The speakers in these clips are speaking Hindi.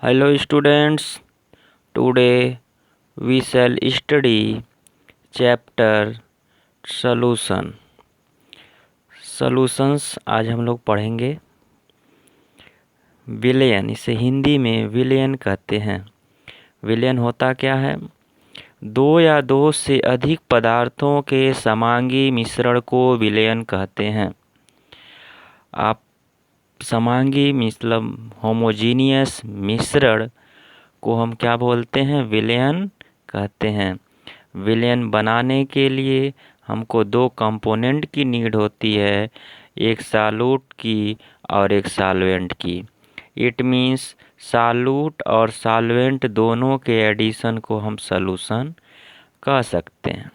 Hello students, today we shall study chapter solution. Solutions आज हम लोग पढ़ेंगे। विलयन, इसे हिंदी में विलयन कहते हैं। विलयन होता क्या है? दो या दो से अधिक पदार्थों के समांगी मिश्रण को विलयन कहते हैं। आप समांगी मतलब होमोजीनियस मिश्रण को हम क्या बोलते हैं? विलयन कहते हैं। विलयन बनाने के लिए हमको दो कंपोनेंट की नीड होती है, एक सॉल्यूट की और एक सॉल्वेंट की। इट मीन्स सॉल्यूट और सॉल्वेंट दोनों के एडिशन को हम सॉल्यूशन कह सकते हैं।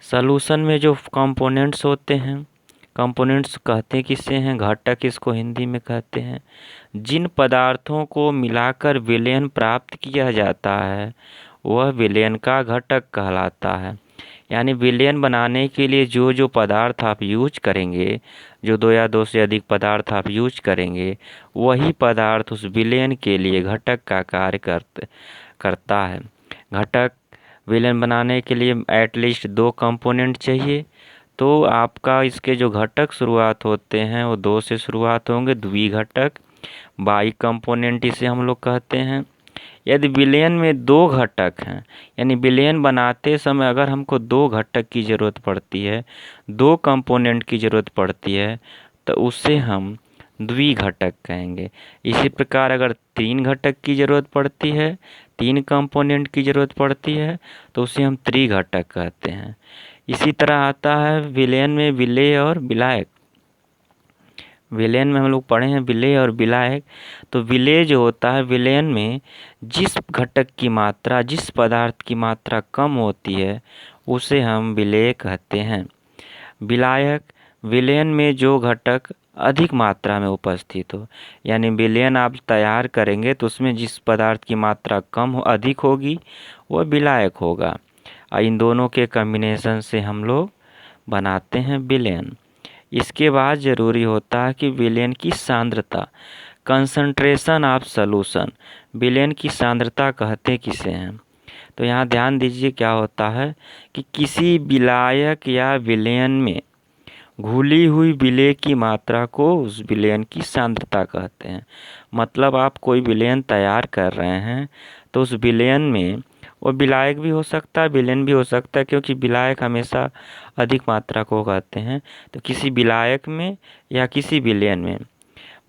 सॉल्यूशन में जो कंपोनेंट्स होते हैं, कंपोनेंट्स कहते किसे हैं? घटक इसको हिंदी में कहते हैं। जिन पदार्थों को मिलाकर विलयन प्राप्त किया जाता है वह विलयन का घटक कहलाता है। यानी विलयन बनाने के लिए जो जो पदार्थ आप यूज करेंगे, जो दो या दो से अधिक पदार्थ आप यूज करेंगे, वही पदार्थ उस विलयन के लिए घटक का कार्य करता है। घटक विलयन बनाने के लिए एटलीस्ट दो कंपोनेंट चाहिए, तो आपका इसके जो घटक शुरुआत होते हैं वो दो से शुरुआत होंगे, द्विघटक, बाई कंपोनेंट इसे हम लोग कहते हैं। यदि विलयन में दो घटक हैं, यानी विलयन बनाते समय अगर हमको दो घटक की ज़रूरत पड़ती है, दो कंपोनेंट की ज़रूरत पड़ती है, तो उसे हम द्विघटक कहेंगे। इसी प्रकार अगर तीन घटक की ज़रूरत पड़ती है, तीन कंपोनेंट की ज़रूरत पड़ती है, तो उसे हम त्रिघटक कहते हैं। इसी तरह आता है विलयन में विलेय और विलायक। विलयन में हम लोग पढ़े हैं विलेय और विलायक। तो विलेय जो होता है, विलयन में जिस घटक की मात्रा, जिस पदार्थ की मात्रा कम होती है उसे हम विलेय कहते हैं। विलायक, विलयन में जो घटक अधिक मात्रा में उपस्थित हो, यानी विलयन आप तैयार करेंगे तो उसमें जिस पदार्थ की मात्रा कम हो अधिक होगी वह विलायक होगा। और इन दोनों के कॉम्बिनेशन से हम लोग बनाते हैं विलयन। इसके बाद ज़रूरी होता है कि विलयन की सांद्रता, कंसंट्रेशन ऑफ सॉल्यूशन। विलयन की सांद्रता कहते किसे हैं? तो यहाँ ध्यान दीजिए क्या होता है कि किसी विलायक या विलयन में घुली हुई विलेय की मात्रा को उस विलयन की सांद्रता कहते हैं। मतलब आप कोई विलयन तैयार कर रहे हैं तो उस विलयन में वो विलायक भी हो सकता है, विलयन भी हो सकता है, क्योंकि विलायक हमेशा अधिक मात्रा को कहते हैं। तो किसी विलायक में या किसी विलयन में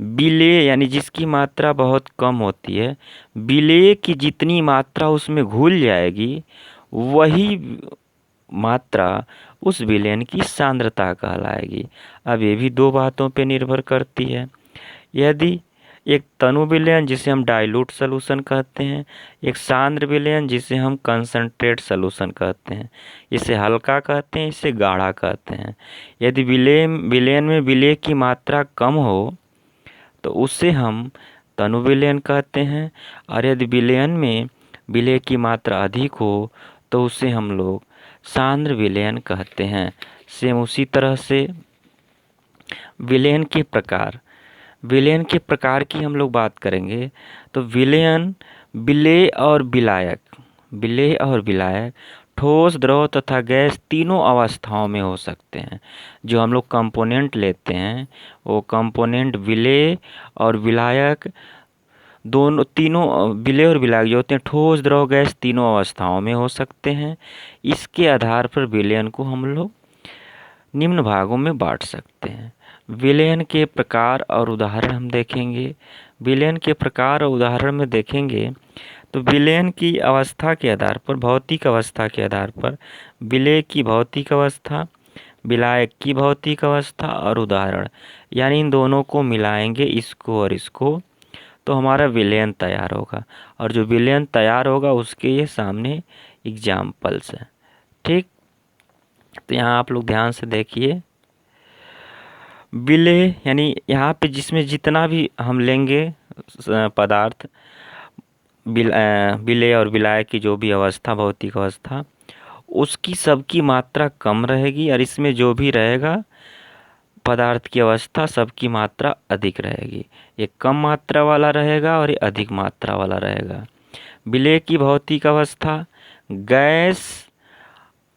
विलेय यानी जिसकी मात्रा बहुत कम होती है, विलेय की जितनी मात्रा उसमें घुल जाएगी वही मात्रा उस विलयन की सांद्रता कहलाएगी। अब ये भी दो बातों पे निर्भर करती है। यदि एक तनु विलयन जिसे हम डाइल्यूट सॉल्यूशन कहते हैं, एक सांद्र विलयन जिसे हम कंसंट्रेट सॉल्यूशन कहते हैं। इसे हल्का कहते हैं, इसे गाढ़ा कहते हैं। यदि विलयन में विलेय की मात्रा कम हो तो उसे हम तनु विलयन कहते हैं, और यदि विलयन में विलेय की मात्रा अधिक हो तो उसे हम लोग सांद्र विलयन कहते हैं। सेम उसी तरह से विलयन के प्रकार, विलयन के प्रकार की हम लोग बात करेंगे तो विलयन विलेय और विलायक, विलेय और विलायक ठोस, द्रव तथा गैस तीनों अवस्थाओं में हो सकते हैं। जो हम लोग कंपोनेंट लेते हैं वो कंपोनेंट विलेय और विलायक दोनों, तीनों विलेय और विलायक जो होते हैं ठोस, द्रव, गैस तीनों अवस्थाओं में हो सकते हैं। इसके आधार पर विलयन को हम लोग निम्न भागों में बांट सकते हैं। विलयन के प्रकार और उदाहरण हम देखेंगे। विलयन के प्रकार और उदाहरण में देखेंगे तो विलयन की अवस्था के आधार पर, भौतिक अवस्था के आधार पर विलेय की भौतिक अवस्था, विलायक की भौतिक अवस्था और उदाहरण, यानी इन दोनों को मिलाएंगे, इसको और इसको, तो हमारा विलयन तैयार होगा। और जो विलयन तैयार होगा उसके ये सामने एग्जाम्पल्स हैं। ठीक, तो यहाँ आप लोग ध्यान से देखिए। विलेय यानी यहाँ पे जिसमें जितना भी हम लेंगे पदार्थ, विलेय और विलायक की जो भी अवस्था, भौतिक अवस्था, उसकी सबकी मात्रा कम रहेगी, और इसमें जो भी रहेगा पदार्थ की अवस्था सबकी मात्रा अधिक रहेगी। ये कम मात्रा वाला रहेगा और ये अधिक मात्रा वाला रहेगा। विलेय की भौतिक अवस्था गैस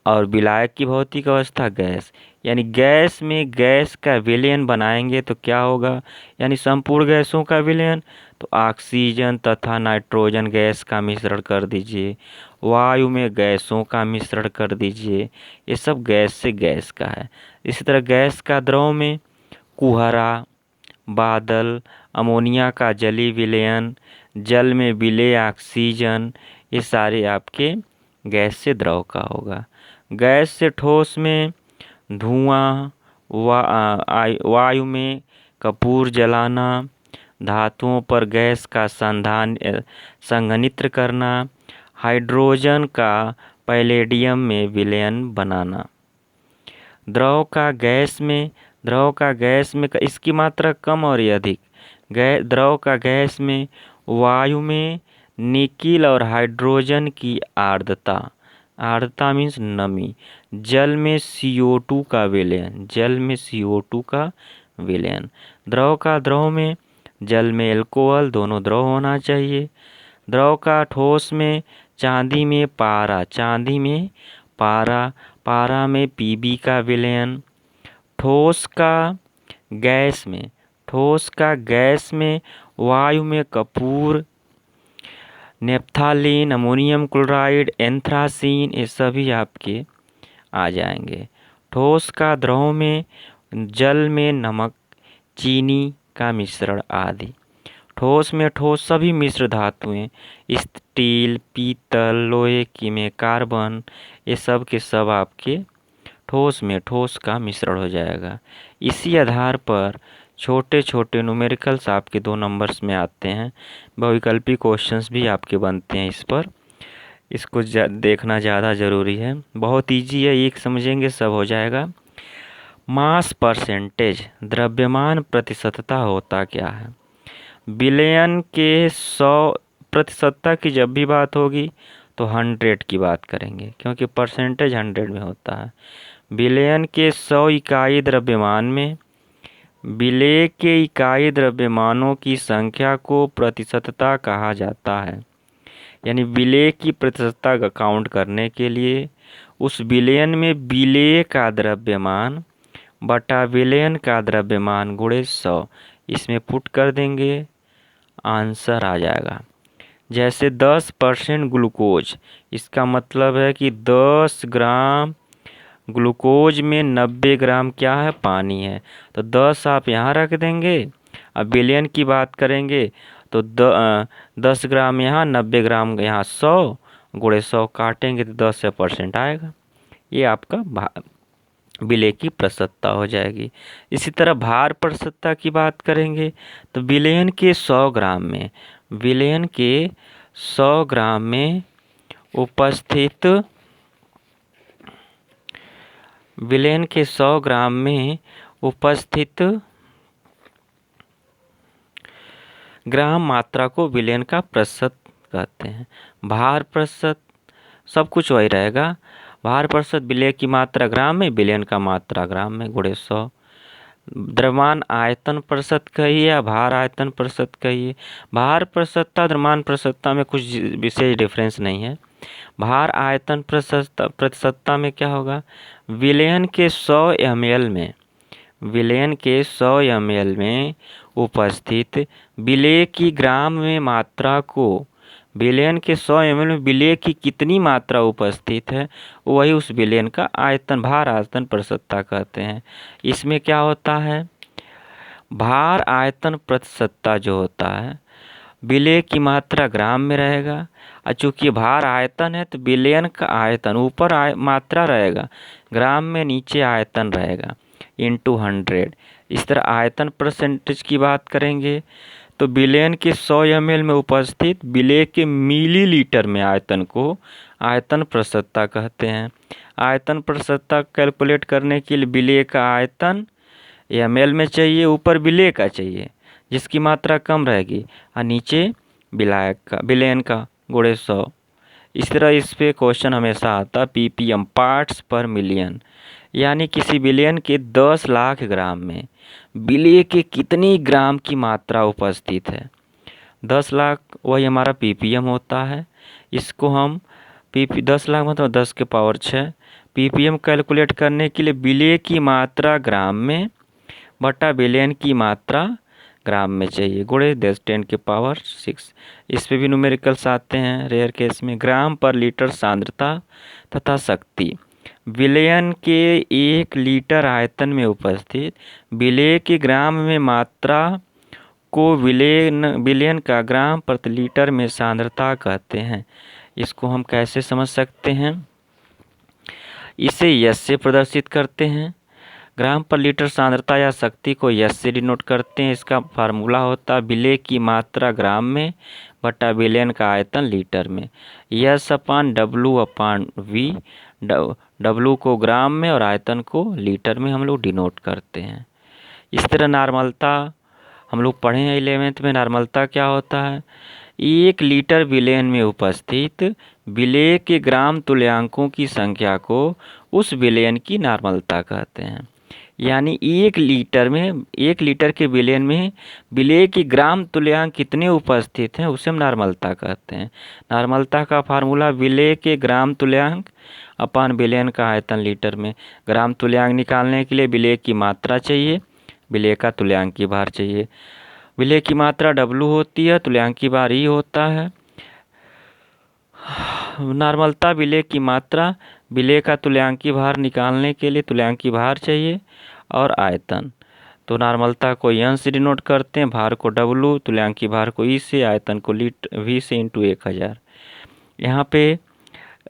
और विलायक की भौतिक अवस्था गैस। यानी गैस में गैस का विलयन बनाएंगे तो क्या होगा, यानी संपूर्ण गैसों का विलयन, तो ऑक्सीजन तथा नाइट्रोजन गैस का मिश्रण कर दीजिए, वायु में गैसों का मिश्रण कर दीजिए, ये सब गैस से गैस का है। इसी तरह गैस का द्रव में कुहरा, बादल, अमोनिया का जलीय विलयन, जल में विलेय ऑक्सीजन, ये सारे आपके गैस से द्रव का होगा। गैस से ठोस में धुआं, वायु में कपूर जलाना, धातुओं पर गैस का संघनित्र करना, हाइड्रोजन का पैलेडियम में विलयन बनाना। द्रव का गैस में इसकी मात्रा कम और अधिक। द्रव का गैस में वायु में निकिल और हाइड्रोजन की आर्द्रता मीन्स नमी। जल में CO2 का विलयन। द्रव में जल में एल्कोहल, दोनों द्रव होना चाहिए। द्रव का ठोस में चांदी में पारा में Pb का विलयन। ठोस का गैस में वायु में कपूर, नेप्थालीन, अमोनियम क्लोराइड, एंथ्रासीन, ये सभी आपके आ जाएंगे। ठोस का द्रव में जल में नमक, चीनी का मिश्रण आदि। ठोस सभी मिश्र धातुएं, स्टील, पीतल, लोहे की में कार्बन, ये सब के सब आपके ठोस का मिश्रण हो जाएगा। इसी आधार पर छोटे छोटे न्यूमेरिकल्स आपके 2 नंबर्स में आते हैं। बहुविकल्पी क्वेश्चंस भी आपके बनते हैं इस पर। इसको देखना ज़्यादा ज़रूरी है, बहुत इजी है, एक समझेंगे सब हो जाएगा। मास परसेंटेज, द्रव्यमान प्रतिशतता होता क्या है? विलयन के 100% की जब भी बात होगी तो 100 की बात करेंगे, क्योंकि परसेंटेज 100 में होता है। विलयन के 100 इकाई द्रव्यमान में विलेय के इकाई द्रव्यमानों की संख्या को प्रतिशतता कहा जाता है। यानी विलेय की प्रतिशतता का काउंट करने के लिए उस विलयन में विलेय का द्रव्यमान बटा विलयन का द्रव्यमान गुणे 100 इसमें पुट कर देंगे, आंसर आ जाएगा। जैसे 10% ग्लूकोज, इसका मतलब है कि 10 ग्राम ग्लूकोज में 90 ग्राम क्या है, पानी है। तो 10 आप यहाँ रख देंगे। अब विलयन की बात करेंगे तो 10 ग्राम यहाँ, 90 ग्राम यहाँ, 100 गुणे 100 काटेंगे तो 10% आएगा। ये आपका विलेय की प्रतिशतता हो जाएगी। इसी तरह भार प्रतिशतता की बात करेंगे तो विलयन के 100 ग्राम में उपस्थित ग्राम मात्रा को विलयन का प्रतिशत कहते हैं। भार प्रतिशत सब कुछ वही रहेगा। भार प्रतिशत विलेय की मात्रा ग्राम में, विलयन का मात्रा ग्राम में गुणे 100। द्रव्यमान आयतन प्रतिशत कहिए या भार आयतन प्रतिशत कहिए, भार प्रतिशतता द्रव्यमान प्रतिशतता में कुछ विशेष डिफरेंस नहीं है। भार आयतन प्रतिशतता में क्या होगा, विलयन के 100 ml में उपस्थित विलेय की ग्राम में मात्रा को, विलयन के 100 ml में विलेय की कितनी मात्रा उपस्थित है वही उस विलयन का आयतन, भार आयतन प्रतिशतता कहते हैं। इसमें क्या होता है, भार आयतन प्रतिशतता जो होता है विलेय की मात्रा ग्राम में रहेगा, और चूँकि भार आयतन है तो विलयन का आयतन ऊपर मात्रा रहेगा ग्राम में, नीचे आयतन रहेगा इंटू 100। इस तरह आयतन परसेंटेज की बात करेंगे तो विलयन के 100 ml में उपस्थित विलेय के मिलीलीटर में आयतन को आयतन प्रतिशतता कहते हैं। आयतन प्रतिशतता कैलकुलेट करने के लिए विलेय का आयतन ml में चाहिए, ऊपर विलेय का चाहिए जिसकी मात्रा कम रहेगी, और नीचे विलयन का गुणे 100। इस तरह इस पे क्वेश्चन हमेशा आता ppm पार्ट्स पर मिलियन। यानी किसी विलयन के 10 लाख ग्राम में विलेय के कितनी ग्राम की मात्रा उपस्थित है। 10 लाख वही हमारा ppm होता है। इसको हम 10 लाख मतलब 10 के पावर 6 ppm कैलकुलेट करने के लिए विलेय की मात्रा ग्राम में बटा विलयन की मात्रा ग्राम में चाहिए गुणे 10 के पावर 6। इस पे भी न्यूमेरिकल्स आते हैं रेयर केस में। ग्राम पर लीटर सांद्रता तथा शक्ति विलयन के 1 लीटर आयतन में उपस्थित विलेय के ग्राम में मात्रा को विलयन का ग्राम प्रति लीटर में सांद्रता कहते हैं। इसको हम कैसे समझ सकते हैं, इसे यस से प्रदर्शित करते हैं। ग्राम पर लीटर सांद्रता या शक्ति को यस से डिनोट करते हैं। इसका फार्मूला होता है विलेय की मात्रा ग्राम में बटा विलयन का आयतन लीटर में। Yes upon W upon V, W को ग्राम में और आयतन को लीटर में हम लोग डिनोट करते हैं। इस तरह नॉर्मलता हम लोग पढ़े हैं 11th में। नॉर्मलता क्या होता है, 1 लीटर विलयन में उपस्थित विलेय के ग्राम तुल्यांकों की संख्या को उस विलयन की नॉर्मलता कहते हैं। यानी 1 लीटर के विलयन में विलेय के ग्राम तुल्यांक कितने उपस्थित हैं उसे हम नॉर्मलता कहते हैं। नॉर्मलता का फार्मूला विलेय के ग्राम तुल्यांक अपान विलयन का आयतन लीटर में। ग्राम तुल्यांक निकालने के लिए विलेय की मात्रा चाहिए, विलेय का तुल्यांक की भार चाहिए। विलेय की मात्रा W होती है, तुल्यांक की भार E होता है। नॉर्मलता विलेय की मात्रा, विलेय का तुल्यांकी भार निकालने के लिए तुल्यांकी भार चाहिए और आयतन। तो नॉर्मलता को n से डिनोट करते हैं, भार को W, तुल्यांकी भार को E से, आयतन को V से इंटू 1000। यहाँ पे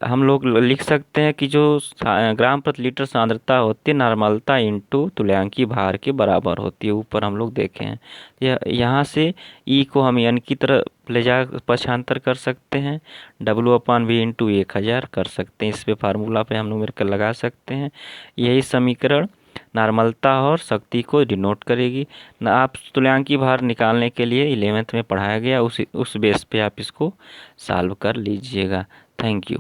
हम लोग लिख सकते हैं कि जो ग्राम प्रति लीटर सांद्रता होती है नॉर्मलता इंटू तुल्यांकी भार के बराबर होती है। ऊपर हम लोग देखे हैं। यहाँ से E को हम n की तरफ ले जा पक्षांतर कर सकते हैं, W अपान V इंटू 1000 कर सकते हैं। इस पे फार्मूला पे हम न्यूमेरिकल लगा सकते हैं। यही समीकरण नॉर्मलता और शक्ति को डिनोट करेगी। आप तुल्यांकी भार निकालने के लिए 11th में पढ़ाया गया उस बेस पे आप इसको सॉल्व कर लीजिएगा। Thank you.